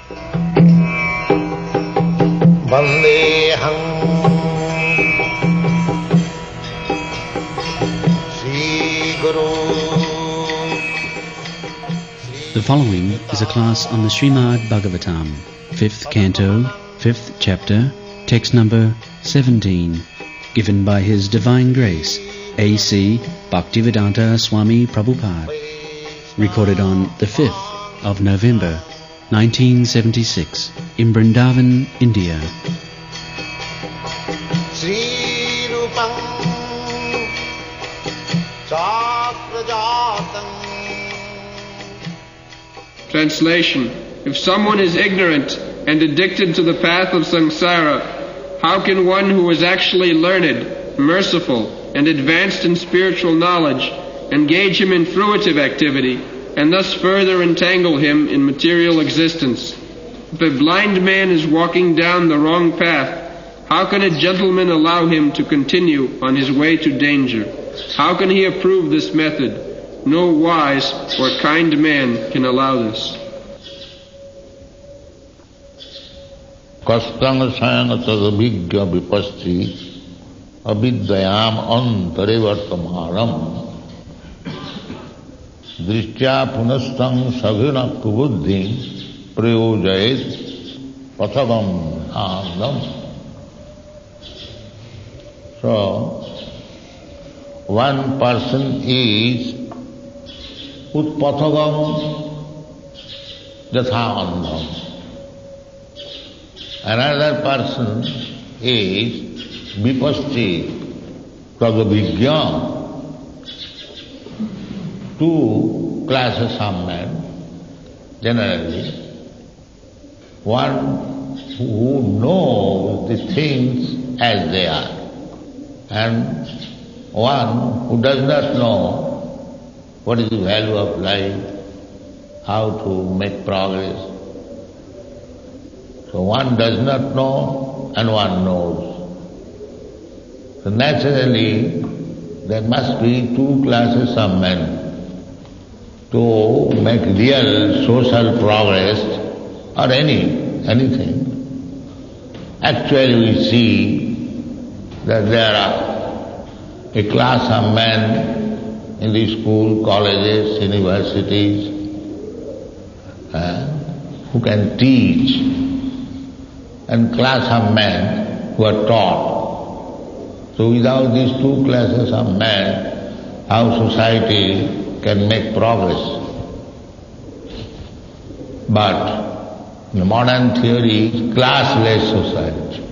Vandeham Sri Guru. The following is a class on the Srimad Bhagavatam, 5th Canto, 5th Chapter, text number 17, given by His Divine Grace, A.C. Bhaktivedanta Swami Prabhupada, recorded on the 5th of November, 1976, in Vrindavan, India. Sri Rupam Chakrajatam. Translation: If someone is ignorant and addicted to the path of samsara, how can one who is actually learned, merciful, and advanced in spiritual knowledge engage him in fruitive activity and thus further entangle him in material existence? If a blind man is walking down the wrong path, how can a gentleman allow him to continue on his way to danger? How can he approve this method? No wise or kind man can allow this. Kastang sayana tadabhigya vipasti avidyayam antare vartamaram drishtya punastang saghina kubuddhim prayojayet pathavam andam. So, one person is utpathagam yatha andam. Another person is vipasti tadabhigya. Two classes of men, generally. One who knows the things as they are, and one who does not know what is the value of life, how to make progress. So one does not know and one knows. So naturally there must be two classes of men to make real social progress or anything. Actually we see that there are a class of men in the school, colleges, universities who can teach, and class of men who are taught. So without these two classes of men, how society can make progress? But the modern theory is classless society.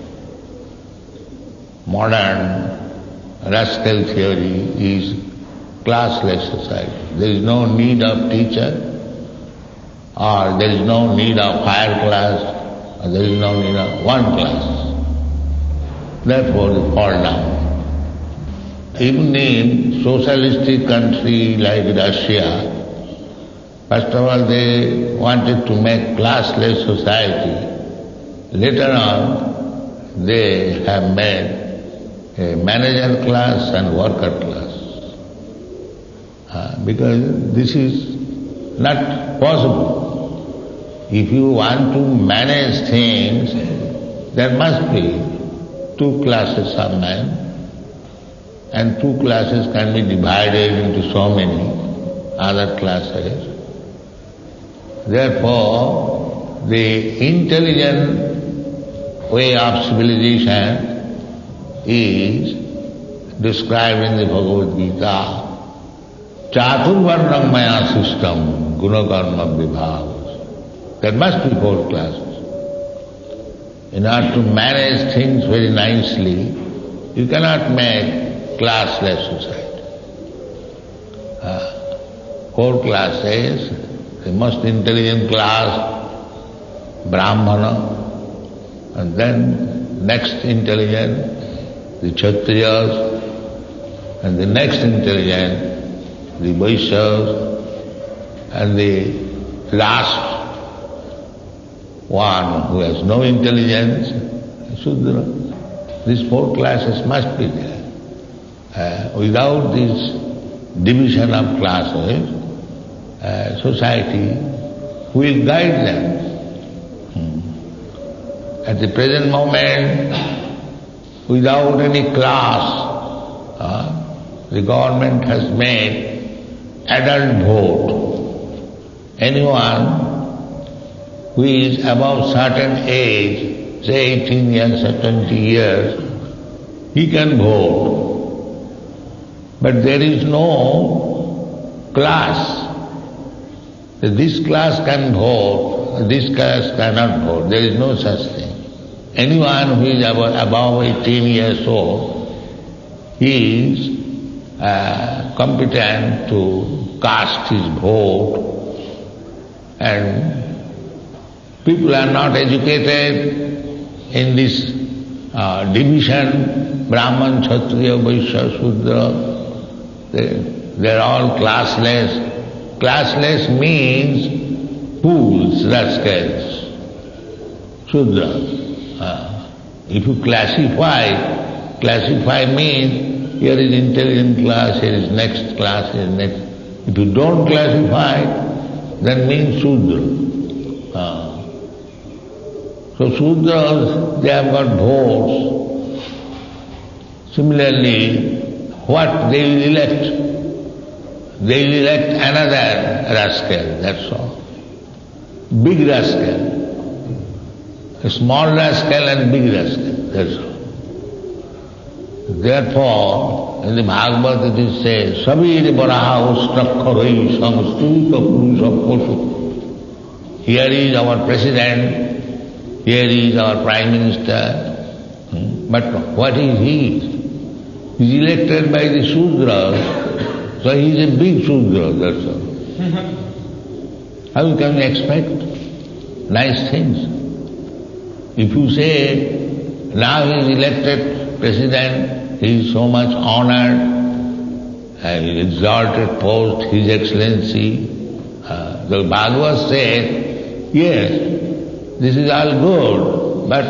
Modern rascal theory is classless society. There is no need of teacher, or there is no need of higher class, or there is no need of one class. Therefore they fall down. Even in socialistic country like Russia, first of all they wanted to make classless society. Later on they have made a manager class and worker class. Because this is not possible. If you want to manage things, there must be two classes of men, and two classes can be divided into so many other classes. Therefore, the intelligent way of civilization is described in the Bhagavad Gita. Chaturvarnam maya system, gunakarma vibhav. There must be four classes. In order to manage things very nicely, you cannot make classless society. Four classes, the most intelligent class, Brahmana, and then next intelligent, the Kshatriyas, and the next intelligent, the Vaishyas, and the last one who has no intelligence, Shudra. These four classes must be there. Without this division of classes, society will guide them. at the present moment, without any class, the government has made adult vote. Anyone who is above certain age, say 18 years or 20 years, he can vote. But there is no class. This class can vote, this class cannot vote. There is no such thing. Anyone who is above 18 years old, he is competent to cast his vote, and people are not educated in this division, Brahman, Kshatriya, Vaishya, Shudra. They are all classless. Classless means fools, rascals, Shudra. If you classify means here is intelligent class, here is next class, here is next. If you don't classify, then means Shudra. So Shudras, they have got votes. Similarly, what they will elect? They will elect another rascal, that's all. Big rascal. A small rascal and big rascal, that's all. Therefore, in the Bhagavad it says, Sabir Baraha Ustakharoi Samstuta Purusha Posu. Here is our president, here is our prime minister. But what is he? He is elected by the Shudras, so he is a big Shudra, that's all. How can you expect nice things? If you say, now he is elected president, he is so much honored, and exalted post, His Excellency. The Bhagavad said, yes, this is all good, but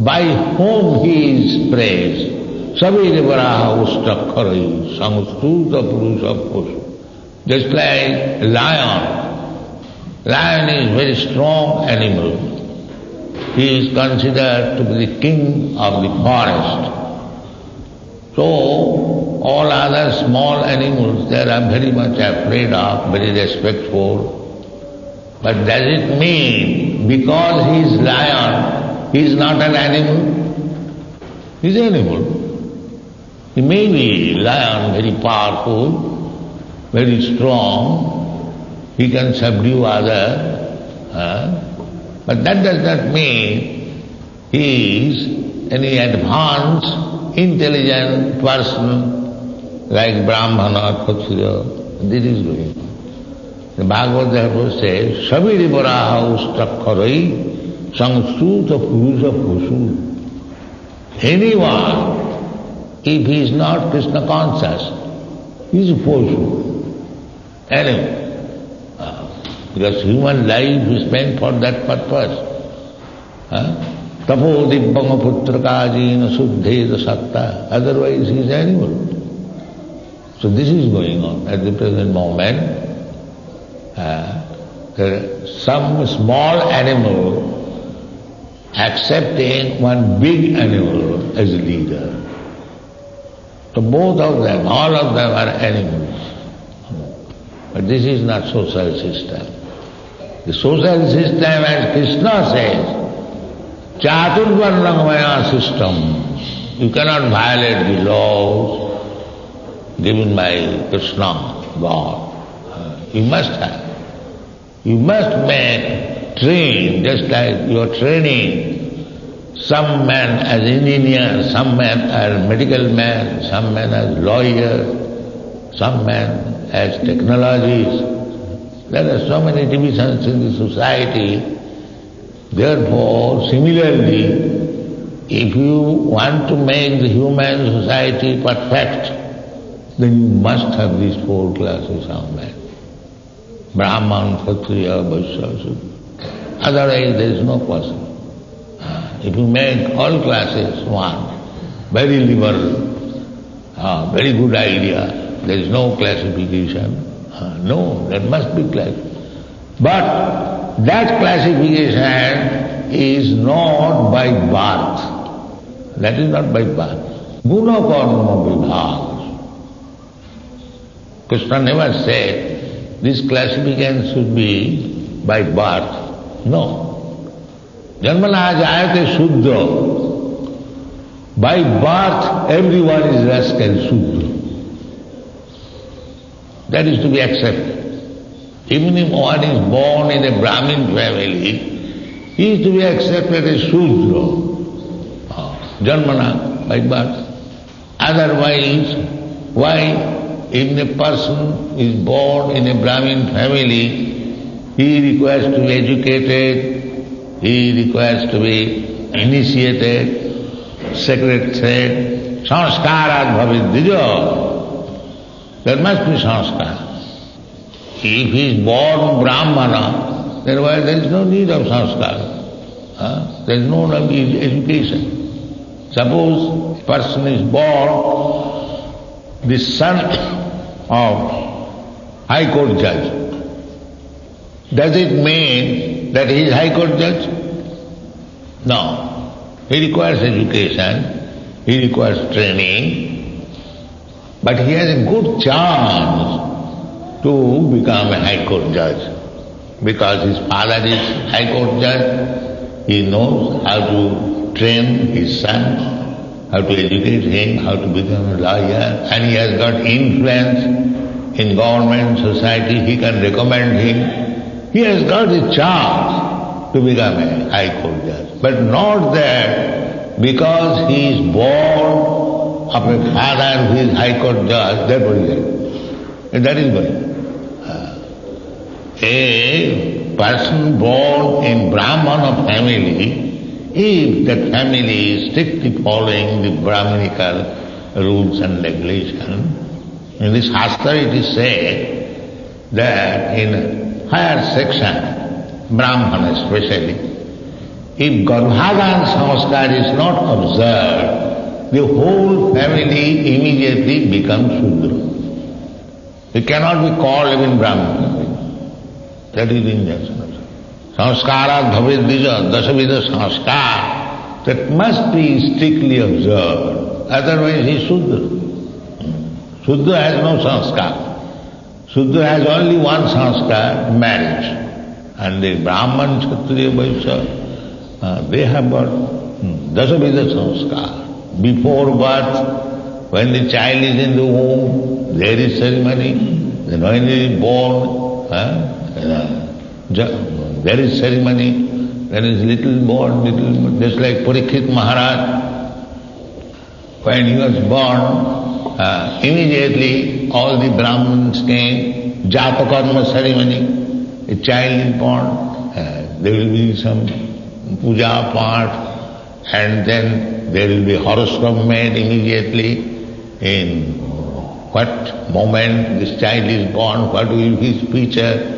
by whom he is praised? Sabir Varaha Ustakharoi Samstuta Purusha Posu. Just like a lion. Lion is a very strong animal. He is considered to be the king of the forest. So, all other small animals, they are very much afraid of, very respectful. But does it mean because he is lion, he is not an animal? He is an animal. He may be lion, very powerful, very strong, he can subdue others, but that does not mean he is any advanced, intelligent person like Brahmana, Kshatriya. This is going on. The Bhagavad therefore says, Sabiri Varaha Ustakharoi Samstuta Purusha Posu. Anyone, if he is not Krishna conscious, he is a Posu, animal. Because human life is meant for that purpose. Tapo dibbanga putrakajina suddheda satta. Otherwise he is animal. So this is going on at the present moment. Some small animal accepting one big animal as a leader. So both of them, all of them are animals. But this is not social system. The social system, as Krishna says, Chaturvarnamaya system. You cannot violate the laws given by Krishna, God. You must have. You must train, just like you are training some men as engineers, some men as medical men, some men as lawyers, some men as technologists. There are so many divisions in the society. Therefore, similarly, if you want to make the human society perfect, then you must have these four classes of men. Brahman, Kshatriya, Vaishya, Shudra. Otherwise there is no person. If you make all classes one, very liberal, very good idea, there is no classification. No, there must be class. But that classification is not by birth. That is not by birth. Guna karma vibhag. Krishna never said this classification should be by birth. No. Janmana jayate Shudra. By birth everyone is rascal Shudra. That is to be accepted. Even if one is born in a Brahmin family, he is to be accepted as Shudra. Janmana, by birth. Otherwise, why? Even a person is born in a Brahmin family, he requires to be educated, he requires to be initiated, sacred thread, sanskarat bhavid dija. There must be sanskar. If he is born Brahmana, then why there is no need of sanskar? There is no need of education. Suppose a person is born the son of High Court judge. Does it mean that he is High Court judge? No. He requires education, he requires training, but he has a good chance to become a High Court judge. Because his father is High Court judge, he knows how to train his son, how to educate him, how to become a lawyer, and he has got influence in government, society, he can recommend him. He has got a chance to become a High Court judge. But not that because he is born of a father who is High Court judge, therefore he is. And that is why. A person born in Brahmana family, if that family is strictly following the Brahminical rules and regulations, in this Shastra it is said that in higher section, Brahmana especially, if Garbhadan sanskar is not observed, the whole family immediately becomes Shudra. It cannot be called even Brahmana. That is the injunction. Sanskarat bhavid dija, dasavida sanskar, that must be strictly observed. Otherwise he is Shudra. Shudra has no sanskar. Shudra has only one sanskar, marriage. And the Brahman, Kshatriya, Vaishya, they have got dasavida sanskar. Before birth, when the child is in the womb, there is ceremony. Then when he is born, there is ceremony. When he is little born, just like Parikshit Maharaj. When he was born, immediately all the Brahmins came, Jata Karma ceremony. A child is born, there will be some puja part, and then there will be horoscope made immediately in what moment this child is born, what will be his feature.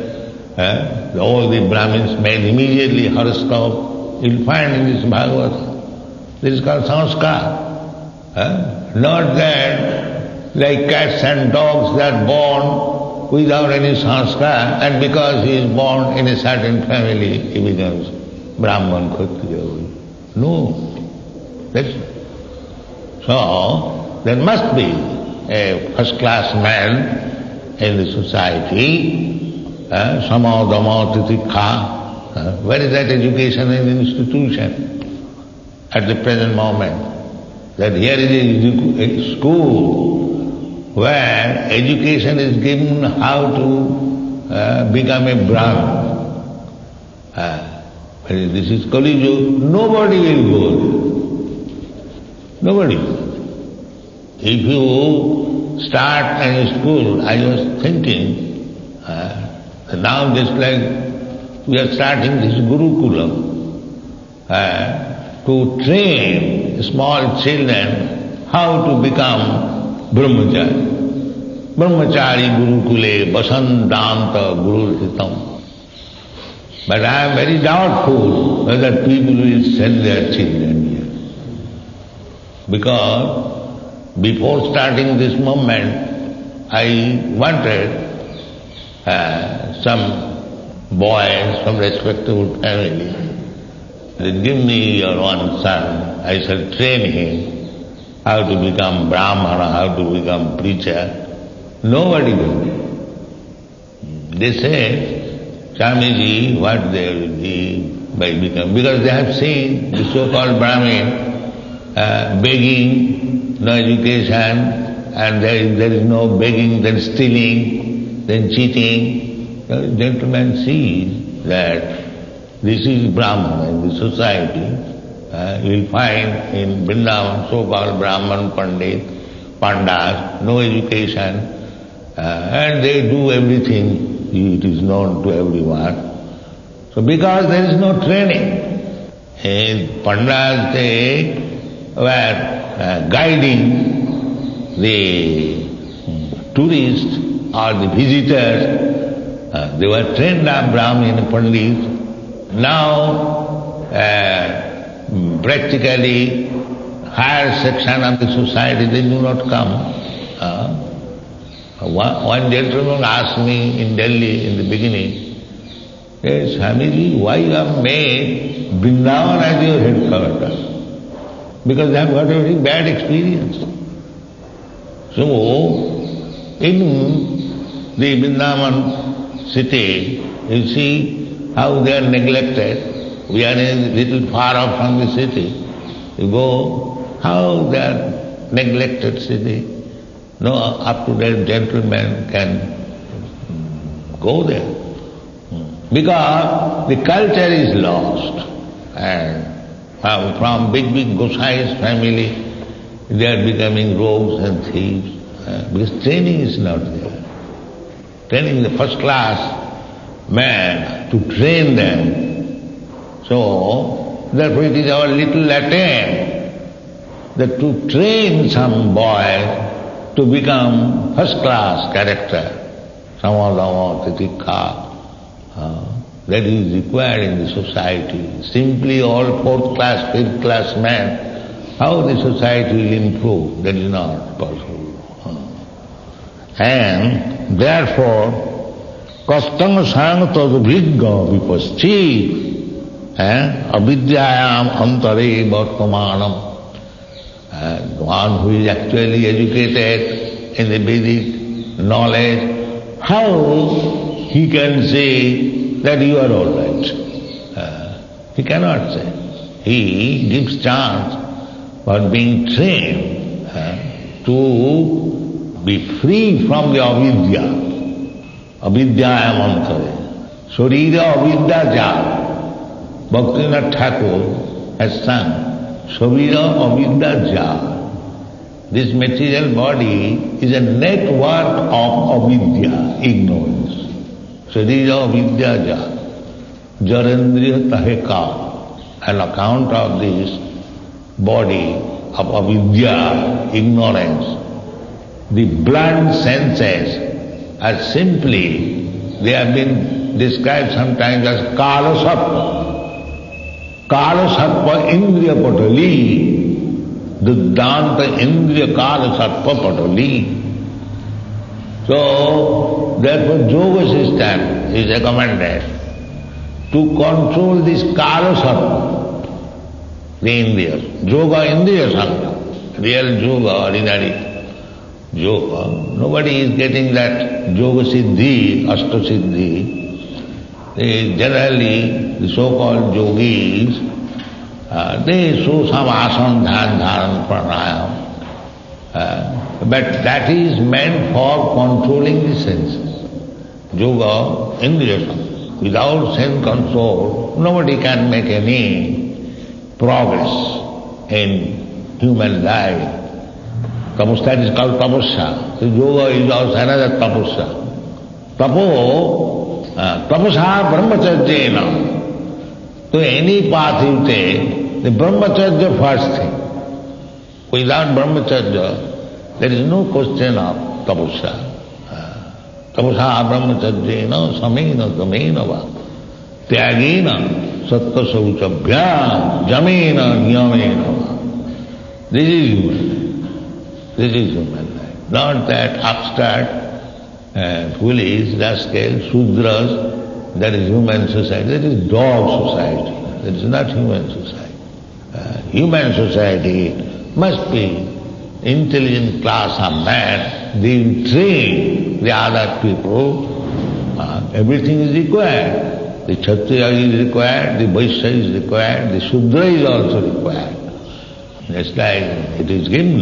All the Brahmins made immediately horoscope. You will find in this Bhagavata. This is called sanskar. Not that like cats and dogs that are born without any sanskar, and because he is born in a certain family, he becomes Brahman, Kshatriya. No. So, there must be a first-class man in the society, sama, dhamma, titikha. Where is that education in the institution at the present moment? That here is a school where education is given how to become a Brahmin. This is Kali Yuga, nobody will go there. Nobody. If you start a school, I was thinking, now just like we are starting this Gurukulam, to train small children how to become Brahmachari. Brahmachari Gurukule Basantanta Gururhitam. But I am very doubtful whether people will send their children here. Because before starting this movement, I wanted some boys from respectable family give me your one son, I shall train him how to become Brahmana, how to become preacher. Nobody will. They say, Swamiji, what they will be by becoming, because they have seen the so-called Brahmin begging, no education, and there is no begging, then stealing, then cheating. The gentleman sees that this is Brahman in the society. You will find in Vrindavan so-called Brahman Pandas, no education, and they do everything. It is known to everyone. So because there is no training, Pandas they were guiding the tourists or the visitors. They were trained up Brahmin Pandits. Now practically higher section of the society, they do not come. One gentleman asked me in Delhi in the beginning, "Hey, Swamiji, why you have made Vrindavan as your headquarters?" Because they have got a very bad experience. So, in the Vrindavan city, you see how they are neglected. We are a little far off from the city. You go, how they are neglected city. No up-to-date gentleman can go there. Because the culture is lost. And from big Gosai's family, they are becoming rogues and thieves. Because training is not there. Training the first class man to train them. So, therefore it is our little attempt that to train some boy to become first-class character, samadhama, titikha, that is required in the society. Simply all fourth-class, fifth-class men, how the society will improve, that is not possible. And therefore, kastang sang tad vigga vipaschit, avidyayam antare vartamanam. The one who is actually educated in the Vedic knowledge, how he can say that you are all right? He cannot say. He gives chance for being trained to be free from the avidya. Avidyayam antare. Sharira avidya ja. Bhaktivinoda Thakur has sung. Sharira avidya ja. This material body is a network of avidya, ignorance. Sharira avidya ja. Jarendriya taheka. On account of this body of avidya, ignorance, the blunt senses are simply, they have been described sometimes as kala sattva. Kala sattva indriya patali, duddhanta indriya kala sattva patali. So, therefore yoga system is recommended to control this kala sattva, the indriyas. Yoga indriya sattva, real yoga, ordinary yoga. Nobody is getting that yoga siddhi, ashta siddhi. Generally, the so-called yogis, they show some asana, dhyan, dharan, pranayam. But that is meant for controlling the senses. Yoga, indriya sattva. Without sense control, nobody can make any progress in human life. That is called tapasya. So yoga is also another tapasya. Tapasa brahmacharya. So any path you take, the brahmacharya first thing. Without brahmacharya, there is no question of tapasya. Tapasa brahmacharya samena damena va. Tyagena sattva sauchabhyam jamena niyamena va. This is human. This is human life. Not that abstract, foolish, rascal, Sudras, that is human society, that is dog society. It is not human society. Human society must be intelligent class of man. They will train the other people. Everything is required. The Kshatriya is required, the Vaishya is required, the Shudra is also required. Just like it is given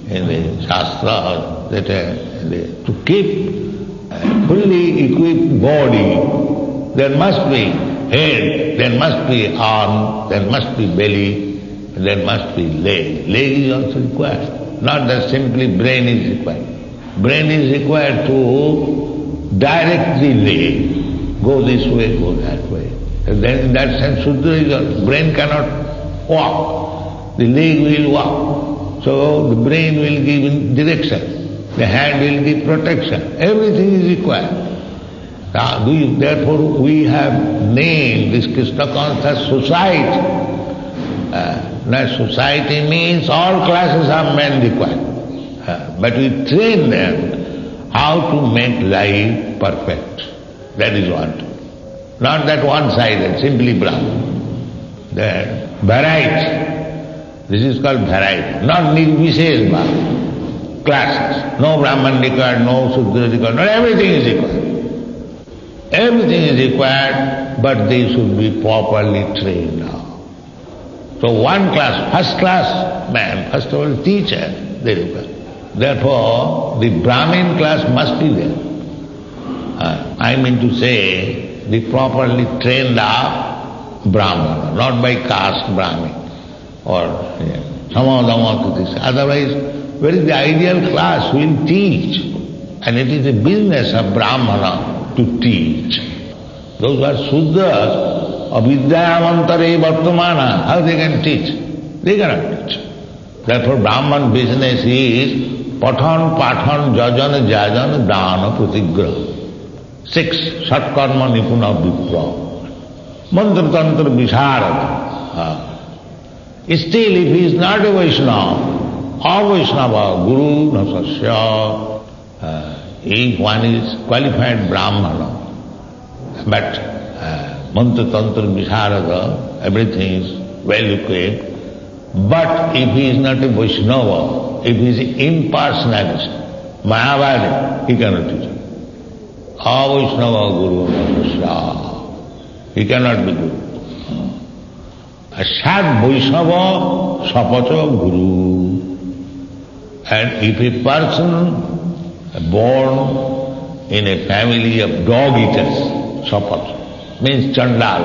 in the Shastra that to keep a fully equipped body, there must be head, there must be arm, there must be belly, there must be leg. Leg is also required. Not that simply brain is required. Brain is required to direct the leg. Go this way, go that way. And then in that sense, Shudra is also, brain cannot walk. The leg will walk. So the brain will give direction. The hand will give protection. Everything is required. Therefore we have named this Krishna conscious society. Now society means all classes of men required. But we train them how to make life perfect. That is what. Not that one-sided, simply Brahman. The variety. This is called variety. Not Nirvishesh Bhava. Classes. No Brahman required, no Shudra required, not everything is required. Everything is required, but they should be properly trained now. So one class, first class man, first of all teacher, they require. Therefore, the Brahmin class must be there. I mean to say, the properly trained up Brahmana, not by caste Brahmin or Samadhamatutis. Otherwise, where is the ideal class who will teach? And it is the business of Brahmana to teach. Those who are Sudras, avidyamantare vartamana, how they can teach? They cannot teach. Therefore Brahman business is pathan, pathan, jajan, jajan, dana, pratigraha. 6. Satkarma nipuna vipra. Mantra tantra visharad. Still if he is not a Vaishnava, or Vaishnava, Guru, Nasasya, if one is qualified Brahmana, but mantra tantra visharada, everything is well equipped. But if he is not a Vaishnava, if he is impersonalist, Mayavadi, he cannot teach. Vaishnava Guru Nasasya. He cannot be Guru. Sad Vaishnava Sapacha Guru. And if a person born in a family of dog eaters, Sapacha, means Chandala.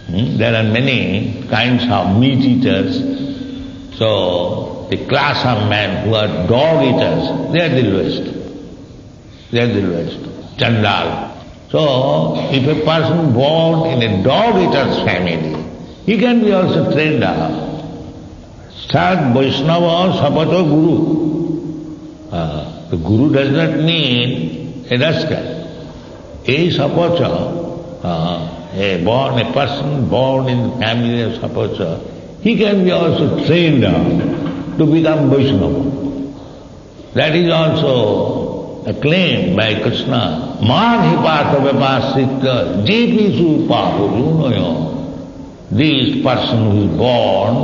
There are many kinds of meat eaters. So the class of men who are dog eaters, they are the lowest. They are the lowest. Chandala. So if a person born in a dog eater's family, he can be also trained up. Sad Vaishnava Sapacha Guru. The Guru does not mean a rascal. A Sapacha, a person born in the family of Sapacha, he can be also trained up to become Vaishnava. That is also a claim by Krishna. Man hi partha vipasita jepisu papujunayo. This person who is born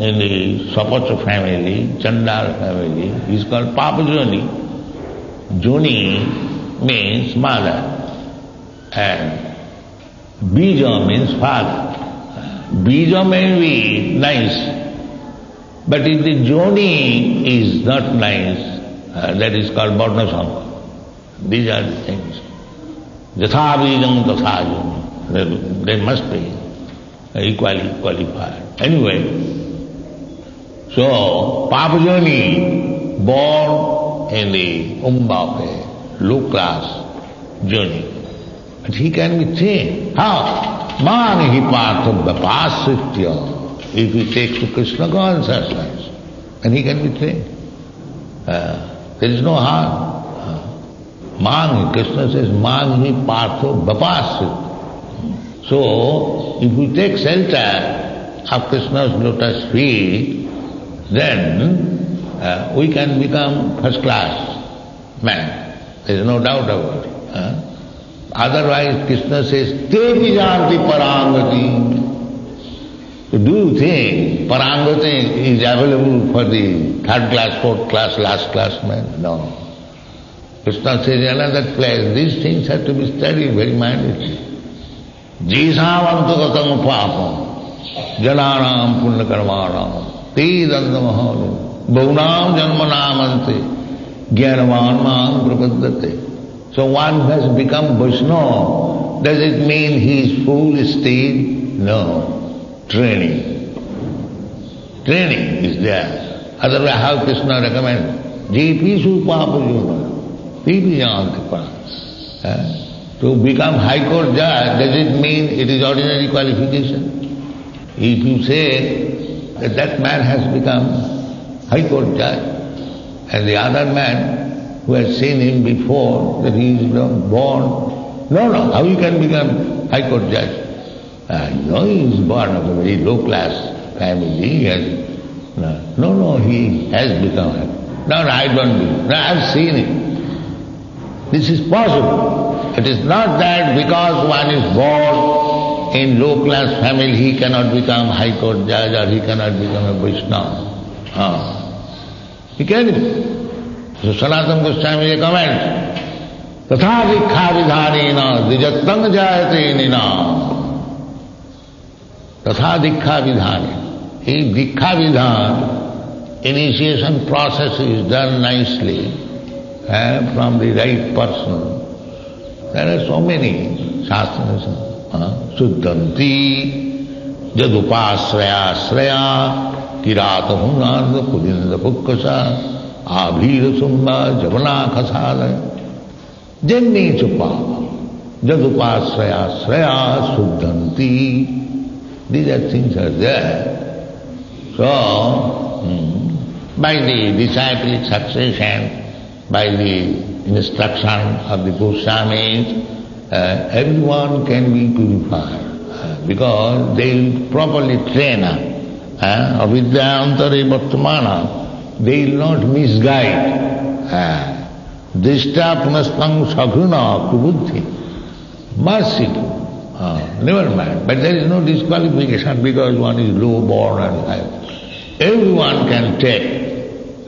in the Sapacha family, Chandala family, is called Papajoni. Joni means mother and Bija means father. Bija may be nice, but if the Joni is not nice, that is called Varnasankara. These are the things. Yatha Bijam Tatha Joni. They must be equally qualified. Anyway, so Papajoni, born in the Umbape, low class Joni, but he can be trained. How? Man hi partha vipasitya. If he takes to Krishna consciousness, and he can be trained. There is no harm. Man, Krishna says, man hi partha vipasitya. So, if we take shelter of Krishna's lotus feet, then we can become first class man. There is no doubt about it. Otherwise, Krishna says, Te vijanti parangati. Do you think Parangati is available for the third class, fourth class, last class man? No. Krishna says in another place, these things have to be studied very minutely. Jisāvantukatam papam, janānām puṇyakarmānām, te dandamahālu, bhūnām janmanāmante, jnanavan māṁ prapaddate. So one who has become Vaishnava, does it mean he is full stage? No. Training. Training is there. Otherwise how Krishna recommends? Jepi supapajuna, pipi janti. To become High Court judge, does it mean it is ordinary qualification? If you say that that man has become High Court judge, and the other man who has seen him before, that he is born, no, how he can become High Court judge? He is born of a very low class family. He has become High Court. No, I don't believe. No, I have seen it. This is possible. It is not that because one is born in low class family he cannot become High Court judge or he cannot become a Vaishnava. He can. So Sanatana Goswami comments, Tatha dikha vidhanena dijattam jayate nina. Tatha dikha vidhanena. If dikha vidhan, initiation process is done nicely from the right person, there are so many shastras. Suddhanti, jadupasraya sraya, kirata hunarda pudinda pukkasa, abhira sumba javana khasala, janni chupava, jadupasraya sraya, suddhanti. These are things are there. So, by the disciplic succession, by the instruction of the Goswamis, everyone can be purified because they will properly train avidyantare vartamana. They will not misguide. Dishta punastang saghuna kubuddhi. Merciful. Never mind. But there is no disqualification because one is low born and high. Everyone can take,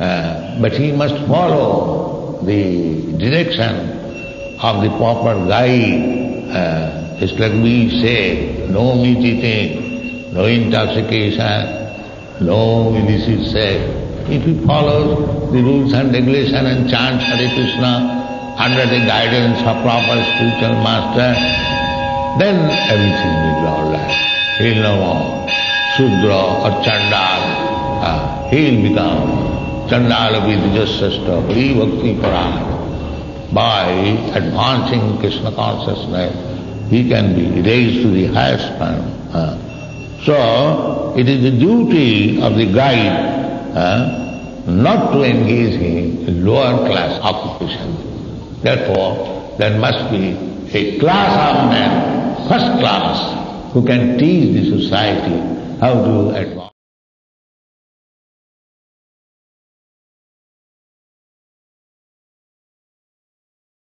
but he must follow the direction of the proper guide. It's like we say, no meat eating, no intoxication, no illicit sex. If he follows the rules and regulations and chants Hare Krishna under the guidance of proper spiritual master, then everything will be all right. He'll no more Shudra or Chandal. He'll become Chandala Vidijasasta, Hari Bhakti Parāna. By advancing Krishna consciousness, he can be raised to the highest plane. So, it is the duty of the guide not to engage in lower class occupation. Therefore, there must be a class of men, first class, who can teach the society how to advance.